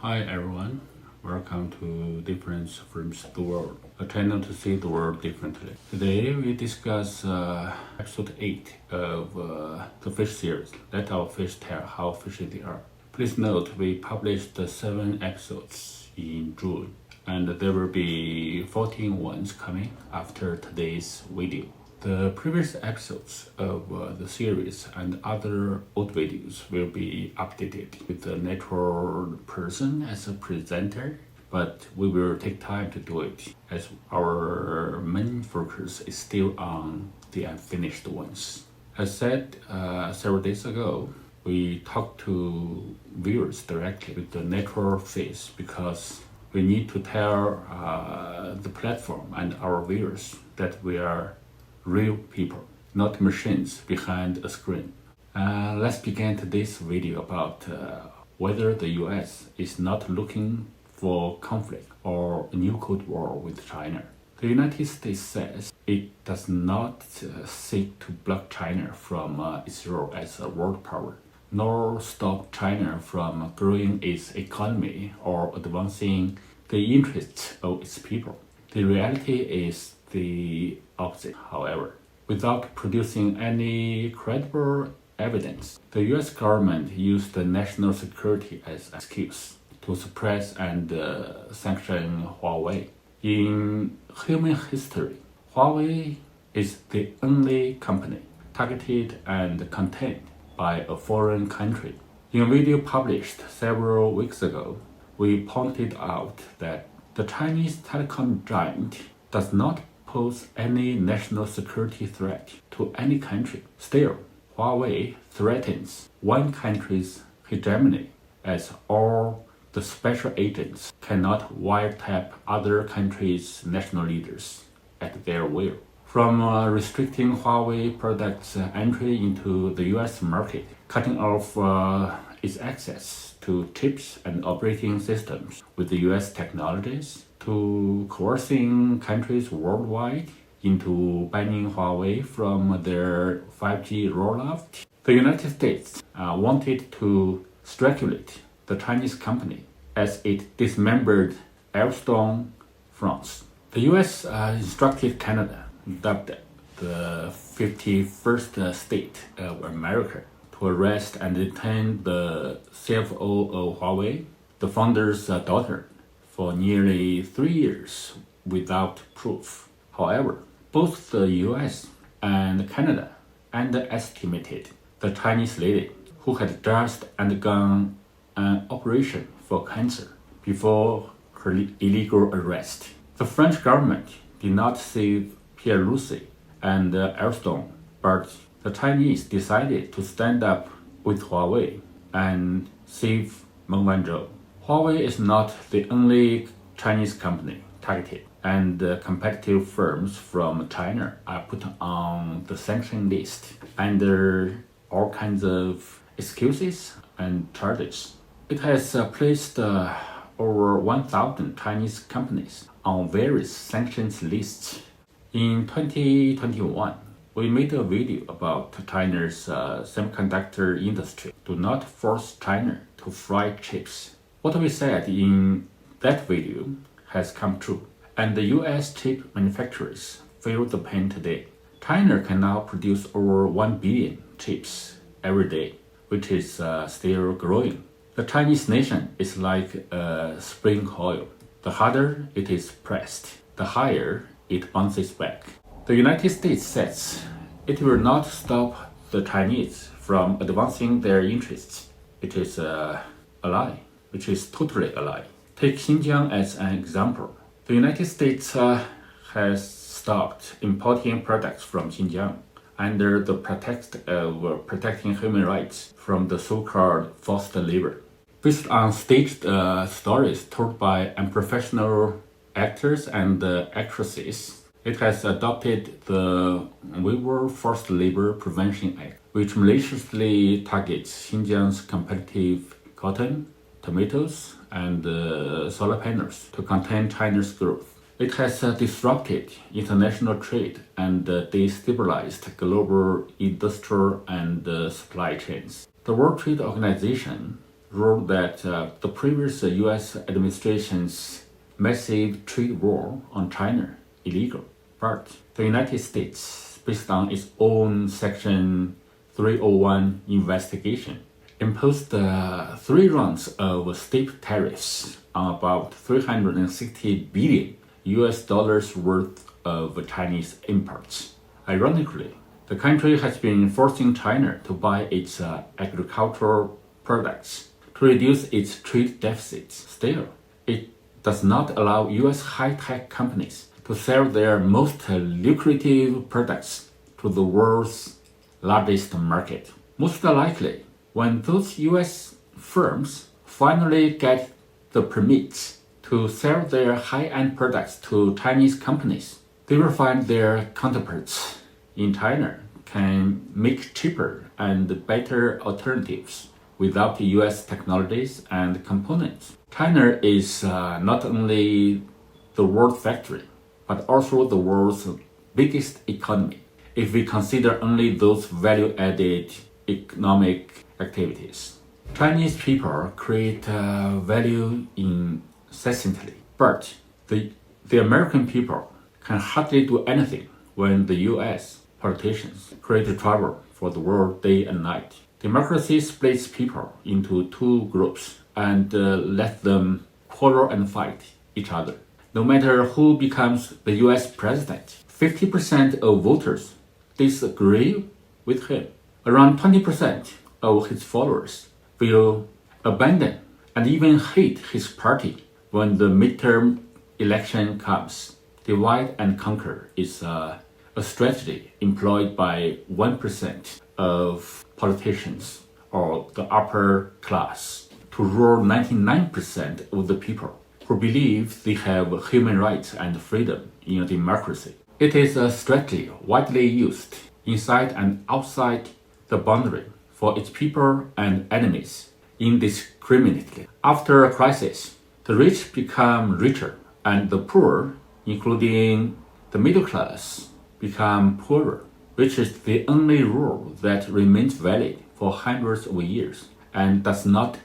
Hi everyone, welcome to Difference from the World, a channel to see the world differently. Today we discuss episode 8 of the fish series, Let Our Fish Tell How Fishy They Are. Please note we published 7 episodes in June, and there will be 14 ones coming after today's video. The previous episodes of the series and other old videos will be updated with a natural person as a presenter, but we will take time to do it as our main focus is still on the unfinished ones. As said several days ago, we talked to viewers directly with the natural face because we need to tell the platform and our viewers that we are real people, not machines behind a screen. Let's begin today's video about whether the US is not looking for conflict or a new Cold War with China. The United States says it does not seek to block China from its role as a world power, nor stop China from growing its economy or advancing the interests of its people. The reality is the opposite, however. Without producing any credible evidence, the US government used the national security as an excuse to suppress and sanction Huawei. In human history, Huawei is the only company targeted and contained by a foreign country. In a video published several weeks ago, we pointed out that the Chinese telecom giant does not pose any national security threat to any country. Still, Huawei threatens one country's hegemony as all the special agents cannot wiretap other countries' national leaders at their will. From restricting Huawei products' entry into the US market, cutting off its access to chips and operating systems with the US technologies, to coercing countries worldwide into banning Huawei from their 5G rollout. The United States wanted to strangulate the Chinese company as it dismembered Alstom France. The US instructed Canada, dubbed the 51st state of America, to arrest and detain the CFO of Huawei, the founder's daughter, for nearly 3 years without proof. However, both the US and Canada underestimated the Chinese lady who had just undergone an operation for cancer before her illegal arrest. The French government did not save Pierre Lucie and Alstom, but the Chinese decided to stand up with Huawei and save Meng Wanzhou. Huawei is not the only Chinese company targeted, and competitive firms from China are put on the sanction list under all kinds of excuses and charges. It has placed over 1,000 Chinese companies on various sanctions lists. In 2021, we made a video about China's semiconductor industry. Do not force China to fry chips. What we said in that video has come true, and the US chip manufacturers feel the pain today. China can now produce over 1 billion chips every day, which is still growing. The Chinese nation is like a spring coil. The harder it is pressed, the higher it bounces back. The United States says it will not stop the Chinese from advancing their interests. It is a lie, which is totally a lie. Take Xinjiang as an example. The United States has stopped importing products from Xinjiang under the pretext of protecting human rights from the so-called forced labor. Based on staged stories told by unprofessional actors and actresses, it has adopted the Uyghur Forced Labor Prevention Act, which maliciously targets Xinjiang's competitive cotton, tomatoes, and solar panels to contain China's growth. It has disrupted international trade and destabilized global industrial and supply chains. The World Trade Organization ruled that the previous US administration's massive trade war on China illegal, but the United States, based on its own Section 301 investigation, imposed 3 rounds of steep tariffs on about 360 billion US dollars worth of Chinese imports. Ironically, the country has been forcing China to buy its agricultural products to reduce its trade deficits. Still, it does not allow US high-tech companies to sell their most lucrative products to the world's largest market. Most likely, when those US firms finally get the permits to sell their high-end products to Chinese companies, they will find their counterparts in China can make cheaper and better alternatives without US technologies and components. China is not only the world factory, but also the world's biggest economy, if we consider only those value-added economic activities. Chinese people create value incessantly, but the American people can hardly do anything when the US politicians create trouble for the world day and night. Democracy splits people into 2 groups and lets them quarrel and fight each other. No matter who becomes the US president, 50% of voters disagree with him. Around 20% of his followers will abandon and even hate his party when the midterm election comes. Divide and conquer is a strategy employed by 1% of politicians or the upper class to rule 99% of the people who believe they have human rights and freedom in a democracy. It is a strategy widely used inside and outside the boundary for its people and enemies indiscriminately. After a crisis, the rich become richer and the poor, including the middle class, become poorer, which is the only rule that remains valid for hundreds of years and does not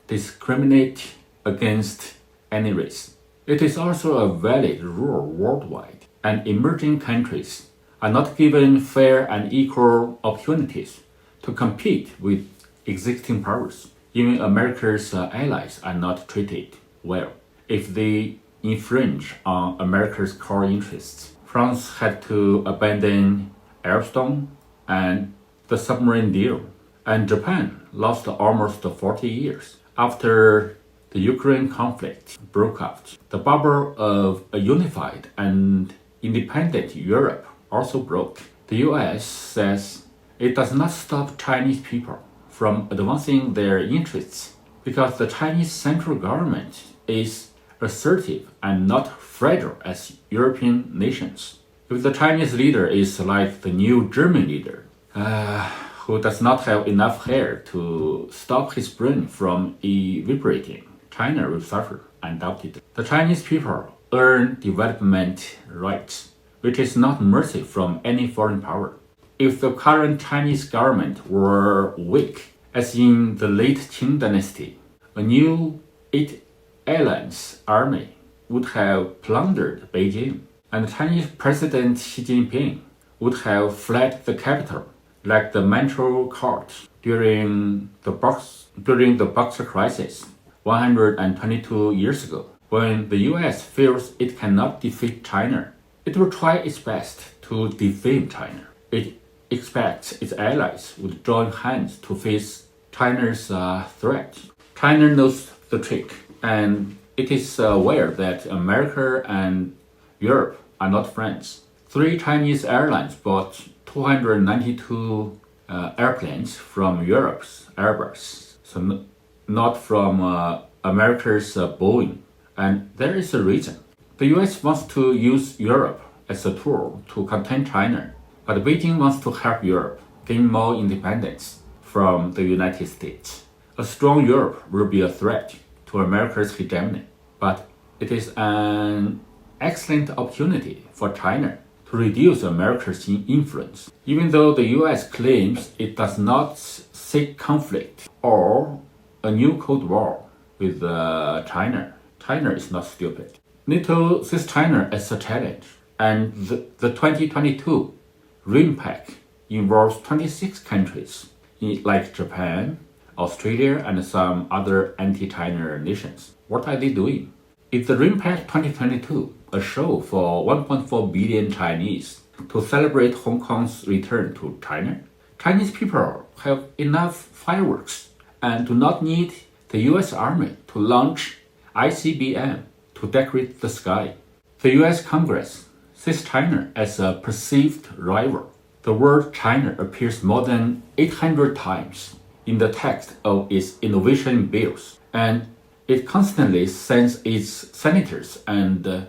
discriminate against any race. It is also a valid rule worldwide, and emerging countries are not given fair and equal opportunities to compete with existing powers. Even America's allies are not treated well if they infringe on America's core interests. France had to abandon Airstone and the submarine deal, and Japan lost almost 40 years after the Ukraine conflict broke out. The bubble of a unified and independent Europe also broke. The US says it does not stop Chinese people from advancing their interests because the Chinese central government is assertive and not fragile as European nations. If the Chinese leader is like the new German leader, who does not have enough hair to stop his brain from evaporating, China will suffer undoubtedly. The Chinese people earn development rights, which is not mercy from any foreign power. If the current Chinese government were weak, as in the late Qing dynasty, a new 8 islands army would have plundered Beijing, and Chinese President Xi Jinping would have fled the capital like the Manchu court during the Boxer crisis 122 years ago. When the US feels it cannot defeat China, it will try its best to defame China. It expects its allies would join hands to face China's threat. China knows the trick, and it is aware that America and Europe are not friends. 3 Chinese airlines bought 292 airplanes from Europe's Airbus, so not from America's Boeing. And there is a reason. The US wants to use Europe as a tool to contain China, but Beijing wants to help Europe gain more independence from the United States. A strong Europe will be a threat to America's hegemony, but it is an excellent opportunity for China to reduce America's influence. Even though the US claims it does not seek conflict or a new Cold War with China. China is not stupid. NATO sees China as a challenge, and the 2022 Rim Pact involves 26 countries, like Japan, Australia, and some other anti-China nations. What are they doing? Is the Rim Pact 2022 a show for 1.4 billion Chinese to celebrate Hong Kong's return to China? Chinese people have enough fireworks and do not need the US Army to launch ICBM to decorate the sky. The US Congress sees China as a perceived rival. The word China appears more than 800 times in the text of its innovation bills, and it constantly sends its senators and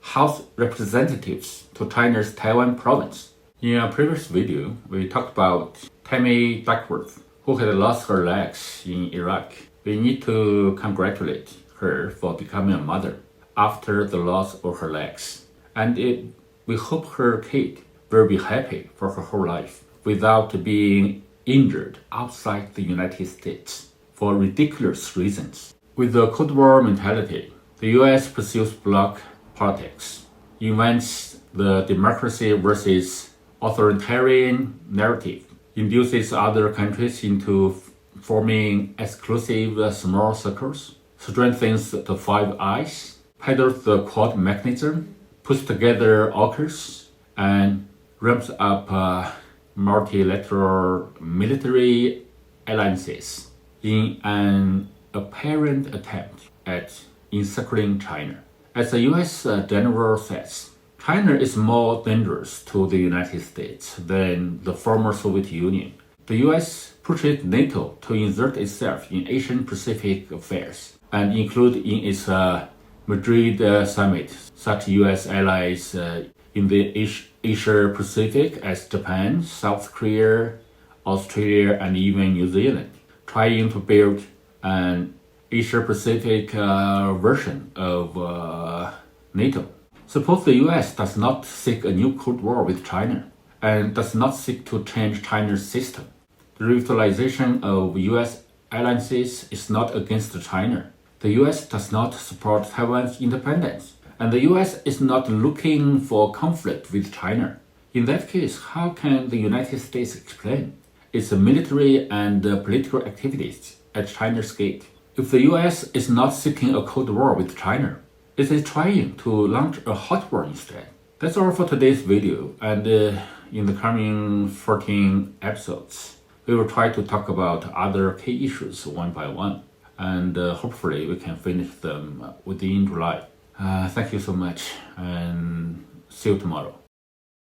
House representatives to China's Taiwan province. In a previous video, we talked about Tammy Duckworth, who had lost her legs in Iraq. We need to congratulate her for becoming a mother after the loss of her legs. And we hope her kid will be happy for her whole life without being injured outside the United States for ridiculous reasons. With the Cold War mentality, the US pursues bloc politics, invents the democracy versus authoritarian narrative, induces other countries into forming exclusive small circles, strengthens the Five Eyes, peddles the Quad mechanism, puts together AUKUS, and ramps up multilateral military alliances in an apparent attempt at encircling China. As the US general says, China is more dangerous to the United States than the former Soviet Union. The US pushed NATO to insert itself in Asian Pacific affairs and include in its Madrid summit such US allies in the Asia Pacific as Japan, South Korea, Australia, and even New Zealand, trying to build an Asia Pacific version of NATO. Suppose the US does not seek a new Cold War with China and does not seek to change China's system. The revitalization of US alliances is not against China. The US does not support Taiwan's independence, and the US is not looking for conflict with China. In that case, how can the United States explain its military and political activities at China's gate? If the US is not seeking a Cold War with China, it is trying to launch a hot war instead. That's all for today's video, and in the coming 14 episodes, we will try to talk about other key issues one by one, and hopefully we can finish them within July. Thank you so much, and see you tomorrow.